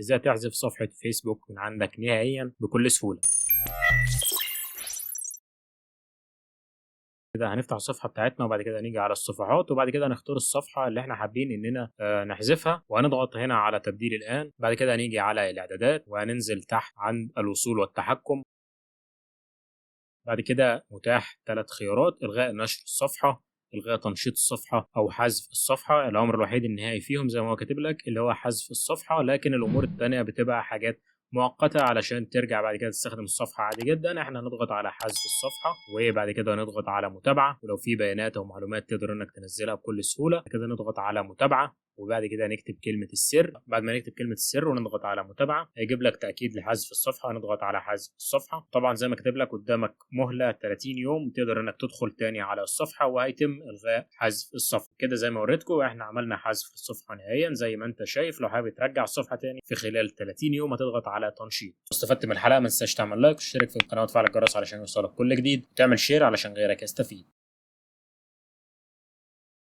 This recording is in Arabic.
ازاي تحذف صفحة فيسبوك من عندك نهائيا بكل سهولة. كده هنفتح الصفحة بتاعتنا وبعد كده نيجي على الصفحات وبعد كده نختار الصفحة اللي احنا حابين اننا نحذفها وهنضغط هنا على تبديل الآن. بعد كده هنيجي على الإعدادات وهننزل تحت عند الوصول والتحكم. بعد كده متاح 3 خيارات: إلغاء نشر الصفحة، إلغاء تنشيط الصفحة، أو حذف الصفحة. الأمر الوحيد النهائي فيهم زي ما هو كاتب لك اللي هو حذف الصفحة، لكن الأمور التانية بتبقى حاجات مؤقتة علشان ترجع بعد كده تستخدم الصفحة عادي جدا. احنا هنضغط على حذف الصفحة وبعد كده نضغط على متابعة، ولو في بيانات أو معلومات تقدر إنك تنزلها بكل سهولة. كده نضغط على متابعة وبعد كده نكتب كلمة السر. بعد ما نكتب كلمة السر ونضغط على متابعة هيجيب لك تأكيد لحذف الصفحة. هنضغط على حذف الصفحة. طبعا زي ما كاتب لك قدامك مهلة 30 يوم تقدر انك تدخل تاني على الصفحة وهيتم إلغاء حذف الصفحة. كده زي ما وريتكم احنا عملنا حذف الصفحة نهائيا زي ما انت شايف. لو حابب ترجع الصفحة تاني في خلال 30 يوم هتضغط على تنشيط. استفدت من الحلقة ما تنساش تعمل لايك وتشترك في القناة وتفعل الجرس علشان يوصلك كل جديد وتعمل شير علشان غيرك يستفيد.